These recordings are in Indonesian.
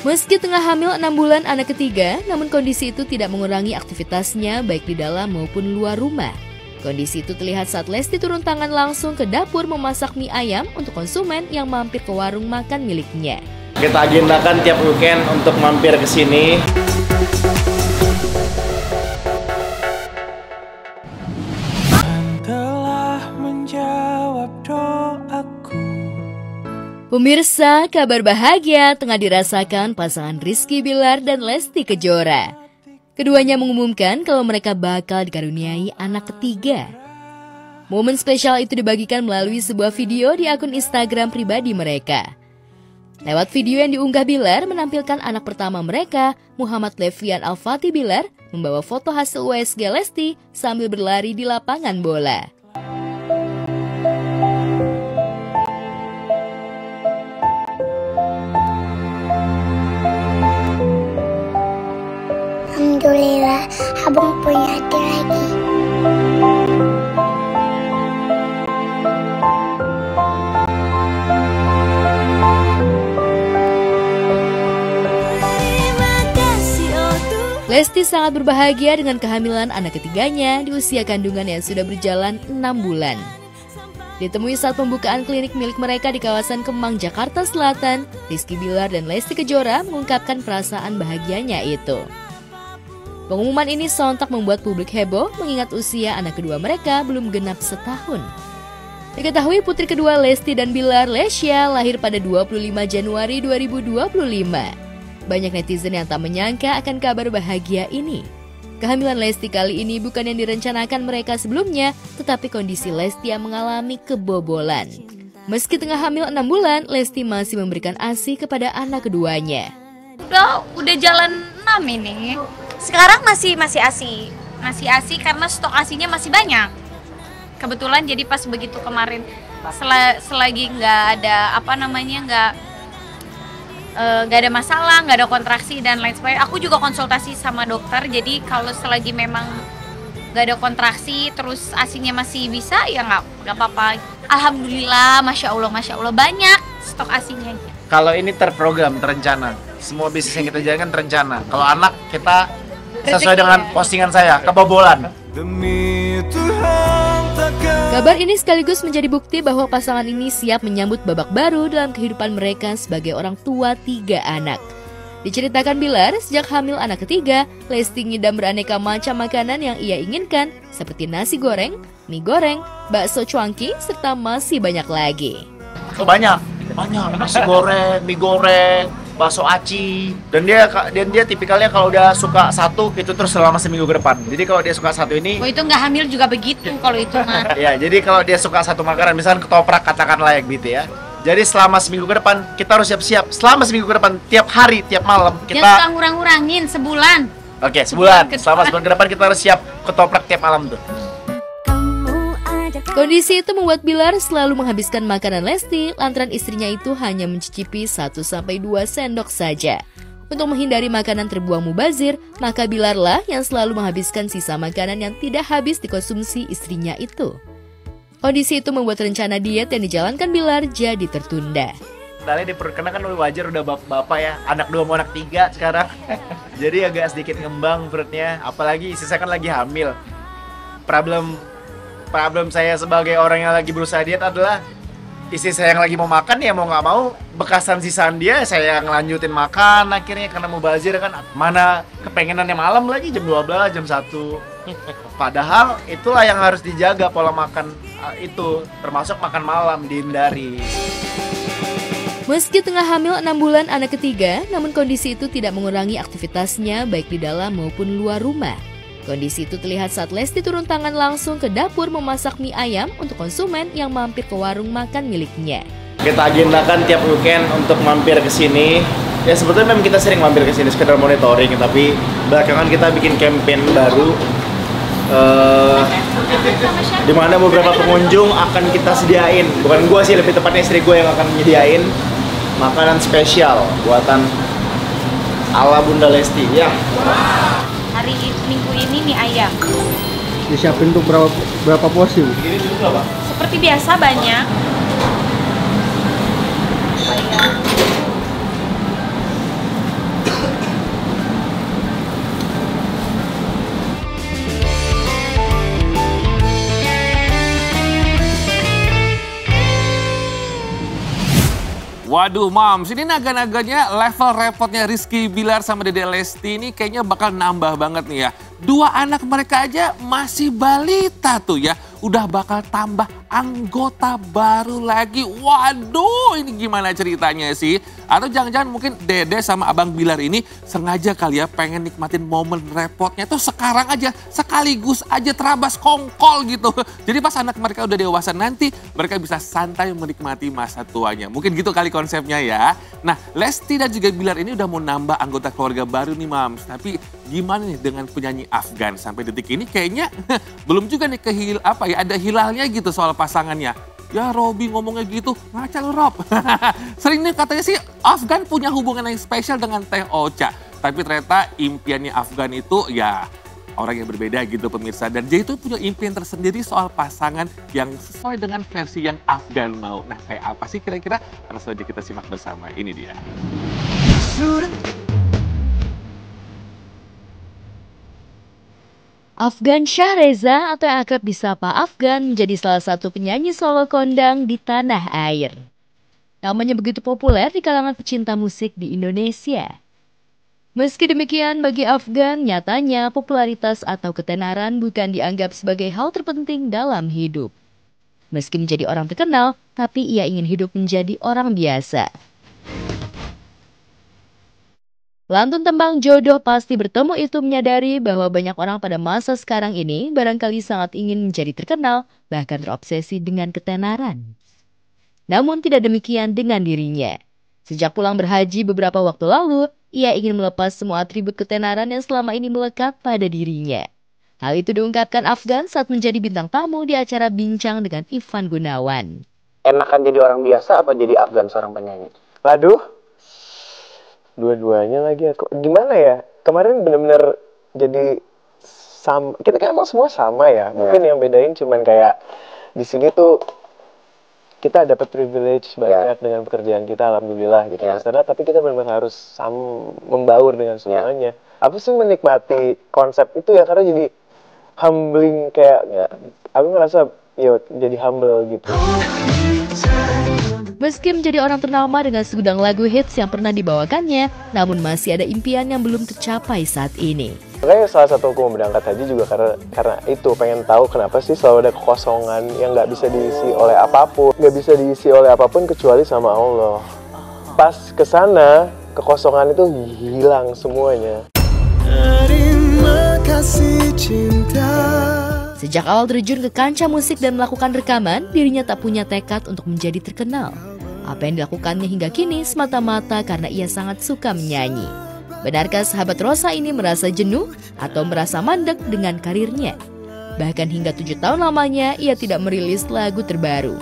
Meski tengah hamil 6 bulan anak ketiga, namun kondisi itu tidak mengurangi aktivitasnya baik di dalam maupun luar rumah. Kondisi itu terlihat saat Lesti turun tangan langsung ke dapur memasak mie ayam untuk konsumen yang mampir ke warung makan miliknya. Kita agendakan tiap weekend untuk mampir ke sini. Pemirsa, kabar bahagia tengah dirasakan pasangan Rizky Billar dan Lesti Kejora. Keduanya mengumumkan kalau mereka bakal dikaruniai anak ketiga. Momen spesial itu dibagikan melalui sebuah video di akun Instagram pribadi mereka. Lewat video yang diunggah Billar menampilkan anak pertama mereka, Muhammad Levrian Al-Fatih Billar, membawa foto hasil USG Lesti sambil berlari di lapangan bola. Alhamdulillah, abang punya hati lagi. Lesti sangat berbahagia dengan kehamilan anak ketiganya di usia kandungan yang sudah berjalan 6 bulan. Ditemui saat pembukaan klinik milik mereka di kawasan Kemang, Jakarta Selatan, Rizky Billar dan Lesti Kejora mengungkapkan perasaan bahagianya itu. Pengumuman ini sontak membuat publik heboh mengingat usia anak kedua mereka belum genap setahun. Diketahui putri kedua Lesti dan Billar, Lesya, lahir pada 25 Januari 2025. Banyak netizen yang tak menyangka akan kabar bahagia ini. Kehamilan Lesti kali ini bukan yang direncanakan mereka sebelumnya, tetapi kondisi Lesti yang mengalami kebobolan. Meski tengah hamil 6 bulan, Lesti masih memberikan ASI kepada anak keduanya. Udah jalan 6 ini. Sekarang masih ASI karena stok ASInya masih banyak. Kebetulan jadi pas begitu kemarin selagi nggak ada nggak ada masalah, nggak ada kontraksi dan lain sebagainya. Aku juga konsultasi sama dokter. Jadi kalau selagi memang nggak ada kontraksi terus ASInya masih bisa ya nggak apa-apa. Alhamdulillah, masya Allah banyak stok ASInya. Kalau ini terprogram, terencana. Semua bisnis yang kita jalankan terencana. Kalau anak kita sesuai dengan postingan saya, kebobolan. Kabar ini sekaligus menjadi bukti bahwa pasangan ini siap menyambut babak baru dalam kehidupan mereka sebagai orang tua 3 anak. Diceritakan Billar, sejak hamil anak ketiga, Lesti ngidam beraneka macam makanan yang ia inginkan, seperti nasi goreng, mie goreng, bakso cuangki, serta masih banyak lagi. Banyak, nasi goreng, mie goreng, bakso aci, dan dia tipikalnya kalau udah suka satu itu terus selama seminggu ke depan. Jadi kalau dia suka satu ini, itu nggak hamil juga begitu kalau itu mah. Ya, jadi kalau dia suka satu makanan, misalkan ketoprak katakanlah gitu ya. Jadi selama seminggu ke depan kita harus siap-siap. Selama seminggu ke depan tiap hari, tiap malam kita. Jangan ngurang-ngurangin sebulan. Oke, sebulan. Selama sebulan ke depan kita harus siap ketoprak tiap malam tuh. Kondisi itu membuat Billar selalu menghabiskan makanan Lesti, lantaran istrinya itu hanya mencicipi 1-2 sendok saja. Untuk menghindari makanan terbuang mubazir, maka Billar lah yang selalu menghabiskan sisa makanan yang tidak habis dikonsumsi istrinya itu. Kondisi itu membuat rencana diet yang dijalankan Billar jadi tertunda. Tadi karena kan wajar udah bapak ya, anak 2 mau anak 3 sekarang. Jadi agak sedikit ngembang perutnya, apalagi istri saya kan lagi hamil. Problem saya sebagai orang yang lagi berusaha diet adalah istri saya yang lagi mau makan ya mau nggak mau bekasan sisaan dia saya ngelanjutin makan akhirnya karena mau bazir kan mana kepengenannya malam lagi jam 12 jam 1. Padahal itulah yang harus dijaga pola makan itu termasuk makan malam dihindari. Meski tengah hamil 6 bulan anak ketiga, namun kondisi itu tidak mengurangi aktivitasnya baik di dalam maupun luar rumah. Kondisi itu terlihat saat Lesti turun tangan langsung ke dapur memasak mie ayam untuk konsumen yang mampir ke warung makan miliknya. Kita agendakan tiap weekend untuk mampir ke sini. Ya sebetulnya memang kita sering mampir ke sini sekedar monitoring, tapi belakangan kita bikin campaign baru di mana beberapa pengunjung akan kita sediain, bukan gua sih, lebih tepatnya istri gua yang akan menyediain makanan spesial buatan ala Bunda Lesti ya. Hari Minggu ini mie ayam. Disiapin untuk berapa porsi? Ini dulu Pak. Seperti biasa banyak. Waduh, Moms, ini naga-naganya level repotnya Rizky Bilar sama Dede Lesti ini kayaknya bakal nambah banget nih ya. 2 anak mereka aja masih balita tuh ya. Udah bakal tambah anggota baru lagi. Waduh, ini gimana ceritanya sih? Atau jangan-jangan mungkin Dede sama Abang Bilar ini sengaja kali ya pengen nikmatin momen repotnya tuh sekarang aja. Sekaligus aja terabas kongkol gitu. Jadi pas anak mereka udah dewasa nanti, mereka bisa santai menikmati masa tuanya. Mungkin gitu kali konsepnya ya. Nah, Lesti dan juga Bilar ini udah mau nambah anggota keluarga baru nih, Mams. Tapi gimana nih dengan penyanyi Afgan? Sampai detik ini kayaknya belum juga nih ada hilalnya gitu soal pasangannya. Ya Robby ngomongnya gitu, ngaca lu Rob. Sering nih katanya sih Afgan punya hubungan yang spesial dengan Teh Ocha. Tapi ternyata impiannya Afgan itu ya orang yang berbeda gitu pemirsa. Dan dia itu punya impian tersendiri soal pasangan yang sesuai dengan versi yang Afgan mau. Nah kayak apa sih kira-kira? Langsung aja kita simak bersama, ini dia. Afgan Shahreza atau yang akrab disapa Afgan menjadi salah satu penyanyi solo kondang di tanah air. Namanya begitu populer di kalangan pecinta musik di Indonesia. Meski demikian, bagi Afgan nyatanya popularitas atau ketenaran bukan dianggap sebagai hal terpenting dalam hidup. Meski menjadi orang terkenal, tapi ia ingin hidup menjadi orang biasa. Lantun tembang Jodoh Pasti Bertemu itu menyadari bahwa banyak orang pada masa sekarang ini barangkali sangat ingin menjadi terkenal, bahkan terobsesi dengan ketenaran. Namun tidak demikian dengan dirinya. Sejak pulang berhaji beberapa waktu lalu, ia ingin melepas semua atribut ketenaran yang selama ini melekat pada dirinya. Hal itu diungkapkan Afgan saat menjadi bintang tamu di acara Bincang dengan Ivan Gunawan. Enakan jadi orang biasa apa jadi Afgan seorang penyanyi? Waduh. Dua-duanya lagi aku. Gimana ya? Kemarin bener-bener jadi sama. Kita kan emang semua sama ya. Mungkin yang bedain cuman kayak di sini tuh kita dapat privilege banyak dengan pekerjaan kita, alhamdulillah gitu. Karena tapi kita benar-benar harus membaur dengan semuanya. Aku sih menikmati konsep itu ya karena jadi humbling kayak aku ngerasa jadi humble gitu. Meski menjadi orang ternama dengan segudang lagu hits yang pernah dibawakannya, namun masih ada impian yang belum tercapai saat ini. Makanya salah satu aku mau berangkat haji juga karena itu pengen tahu kenapa sih selalu ada kekosongan yang nggak bisa diisi oleh apapun, nggak bisa diisi oleh apapun kecuali sama Allah. Pas kesana kekosongan itu hilang semuanya. Terima kasih cinta. Sejak awal terjun ke kancah musik dan melakukan rekaman, dirinya tak punya tekad untuk menjadi terkenal. Apa yang dilakukannya hingga kini semata-mata karena ia sangat suka menyanyi. Benarkah sahabat Rosa ini merasa jenuh atau merasa mandek dengan karirnya? Bahkan hingga 7 tahun lamanya ia tidak merilis lagu terbaru.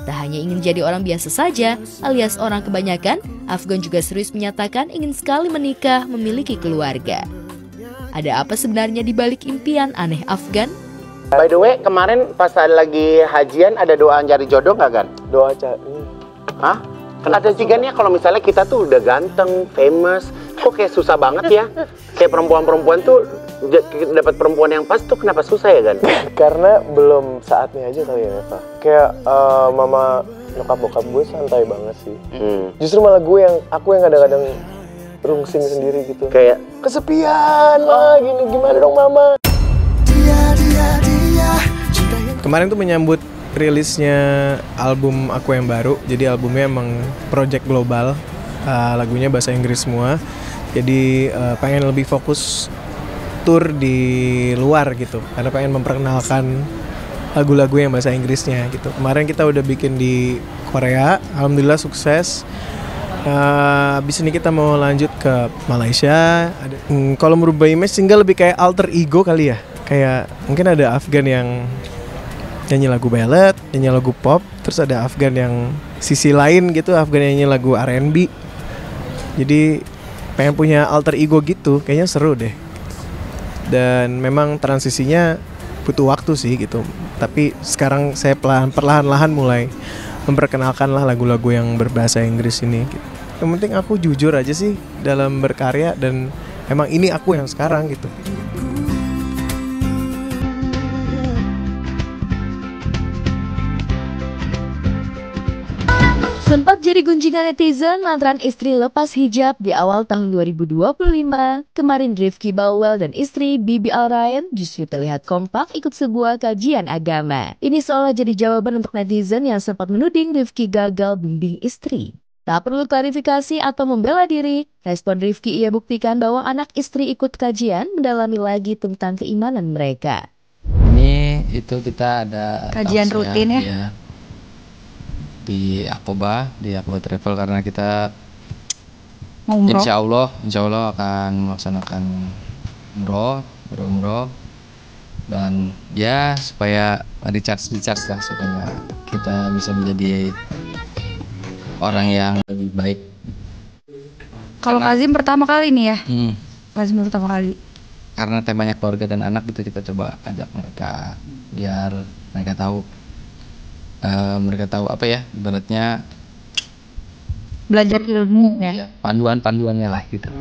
Tak hanya ingin jadi orang biasa saja, alias orang kebanyakan, Afgan juga serius menyatakan ingin sekali menikah, memiliki keluarga. Ada apa sebenarnya di balik impian aneh Afgan? By the way, kemarin pas lagi hajian ada doa cari jodoh nggak kan? Doa cari. Hah? Kan ada sih kan ya kalau misalnya kita tuh udah ganteng, famous, kok kayak susah banget ya? Kayak perempuan-perempuan tuh dapat perempuan yang pas tuh kenapa susah ya kan? Karena belum saatnya aja kali ya, Eva. Kayak mama nyokap bokap gue santai banget sih. Justru malah aku yang kadang-kadang rungsing sendiri gitu. Kayak kesepian, gini gimana dong mama? Kemarin tuh menyambut rilisnya album aku yang baru. Jadi albumnya emang project global, lagunya bahasa Inggris semua. Jadi pengen lebih fokus tour di luar gitu, karena pengen memperkenalkan lagu-lagu yang bahasa Inggrisnya gitu. Kemarin kita udah bikin di Korea, alhamdulillah sukses. Abis ini kita mau lanjut ke Malaysia. Kalau merubah image single lebih kayak alter ego kali ya. Kayak mungkin ada Afgan yang nyanyi lagu ballad, nyanyi lagu pop, terus ada Afgan yang sisi lain gitu, Afgan yang nyanyi lagu R&B. Jadi pengen punya alter ego gitu, kayaknya seru deh. Dan memang transisinya butuh waktu sih gitu. Tapi sekarang saya perlahan-lahan mulai memperkenalkan lah lagu-lagu yang berbahasa Inggris ini gitu. Yang penting aku jujur aja sih dalam berkarya dan emang ini aku yang sekarang gitu. Sempat jadi gunjingan netizen lantaran istri lepas hijab di awal tahun 2025. Kemarin Rifky Balwell dan istri Bibi Alrayan justru terlihat kompak ikut sebuah kajian agama. Ini seolah jadi jawaban untuk netizen yang sempat menuding Rifky gagal bimbing istri. Tak perlu klarifikasi atau membela diri, respon Rifky ia buktikan bahwa anak istri ikut kajian mendalami lagi tentang keimanan mereka. Ini itu kita ada Kajian rutin ya? Iya. Di Aqobah Travel karena kita Umroh. insya Allah akan melaksanakan umroh dan ya supaya recharge lah supaya kita bisa menjadi orang yang lebih baik. Kalau Kazim pertama kali nih ya? Hmm. Kazim pertama kali. Karena temanya keluarga dan anak itu kita coba ajak mereka biar mereka tahu apa ya ibaratnya Belajar ilmu ya? panduannya lah gitu.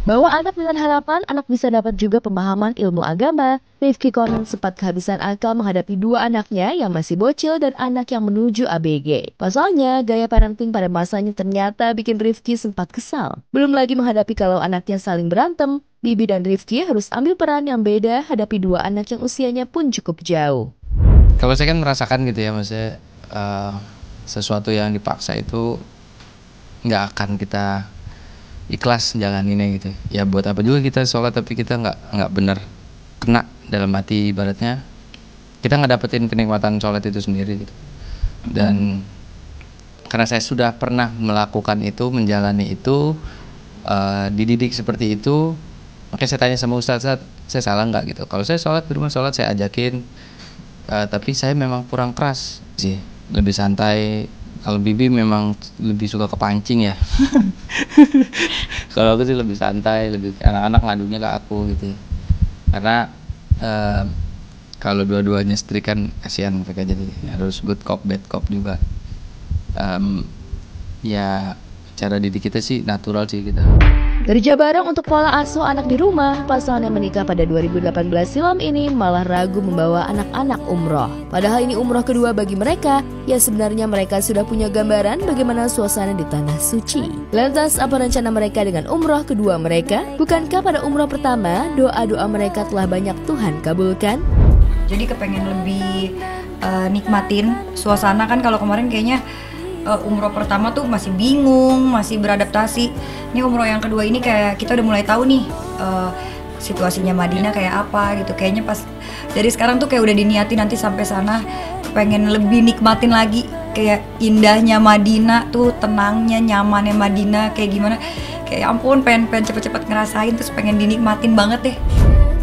Bawa anak dengan harapan anak bisa dapat juga pemahaman ilmu agama. Rifky konon sempat kehabisan akal menghadapi dua anaknya yang masih bocil dan anak yang menuju ABG. Pasalnya, gaya parenting pada masanya ternyata bikin Rifky sempat kesal. Belum lagi menghadapi kalau anaknya saling berantem, Bibi dan Rifky harus ambil peran yang beda hadapi dua anak yang usianya pun cukup jauh. Kalau saya kan merasakan gitu ya, maksudnya sesuatu yang dipaksa itu nggak akan kita ikhlas jalaninnya gitu. Ya buat apa juga kita sholat tapi kita nggak benar kena dalam hati, ibaratnya kita nggak dapetin kenikmatan sholat itu sendiri gitu. Dan karena saya sudah pernah melakukan itu, menjalani itu, dididik seperti itu, makanya saya tanya sama Ustadz, saya salah nggak gitu? Kalau saya sholat di rumah sholat saya ajakin. Tapi saya memang kurang keras sih, lebih santai. Kalau Bibi memang lebih suka kepancing ya. Kalau aku sih lebih santai, lebih anak-anak ngadunya ke aku gitu. Karena kalau dua-duanya istri kan kasihan mereka, jadi harus good cop bad cop juga. Ya cara didik kita sih natural sih kita. Kerja bareng untuk pola asuh anak di rumah, pasangan yang menikah pada 2018 silam ini malah ragu membawa anak-anak umroh. Padahal ini umroh kedua bagi mereka, ya sebenarnya mereka sudah punya gambaran bagaimana suasana di tanah suci. Lantas apa rencana mereka dengan umroh kedua mereka? Bukankah pada umroh pertama, doa-doa mereka telah banyak Tuhan kabulkan? Jadi kepengen lebih nikmatin suasana kan, kalau kemarin kayaknya umroh pertama tuh masih bingung, masih beradaptasi. Ini umroh yang kedua ini kayak kita udah mulai tahu nih situasinya Madinah kayak apa gitu. Kayaknya pas dari sekarang tuh kayak udah diniatin nanti sampai sana pengen lebih nikmatin lagi kayak indahnya Madinah tuh, tenangnya, nyamannya Madinah kayak gimana. Kayak ampun pengen cepet-cepet ngerasain, terus pengen dinikmatin banget deh.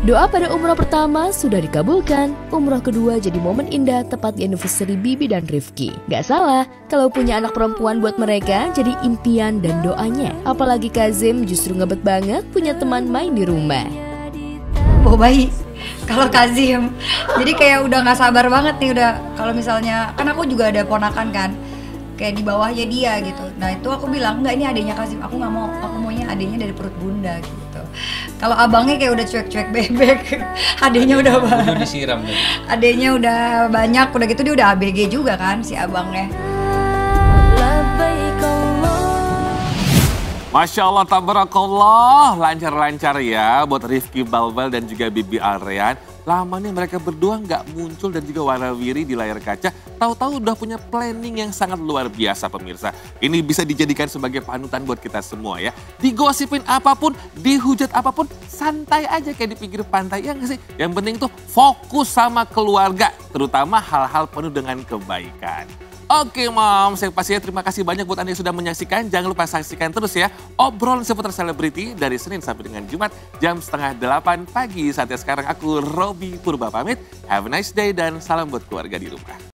Doa pada umroh pertama sudah dikabulkan, umroh kedua jadi momen indah tepat di anniversary Bibi dan Rifky. Gak salah, kalau punya anak perempuan buat mereka jadi impian dan doanya. Apalagi Kazim justru ngebet banget punya teman main di rumah. Bawa bayi, kalau Kazim, jadi kayak udah gak sabar banget nih udah. Kalau misalnya, kan aku juga ada ponakan kan, kayak di bawahnya dia gitu. Nah itu aku bilang, enggak ini adenya Kazim, aku gak mau, aku maunya adenya dari perut bunda gitu. Kalau abangnya kayak udah cuek-cuek bebek, adenya udah banyak. Udah disiram deh. Adenya udah banyak, udah gitu dia udah ABG juga kan si abangnya. Masya Allah, tabarakallah, lancar-lancar ya buat Rifky Balwell dan juga Bibi Alrayan. Lama nih mereka berdua nggak muncul dan juga warawiri di layar kaca. Tahu-tahu udah punya planning yang sangat luar biasa pemirsa. Ini bisa dijadikan sebagai panutan buat kita semua ya. Digosipin apapun, dihujat apapun, santai aja kayak di pinggir pantai ya nggak sih? Yang penting tuh fokus sama keluarga, terutama hal-hal penuh dengan kebaikan. Oke Mom, saya pastinya terima kasih banyak buat Anda yang sudah menyaksikan. Jangan lupa saksikan terus ya obrolan seputar selebriti dari Senin sampai dengan Jumat jam 7:30 pagi. Saatnya sekarang aku Robi Purba pamit. Have a nice day dan salam buat keluarga di rumah.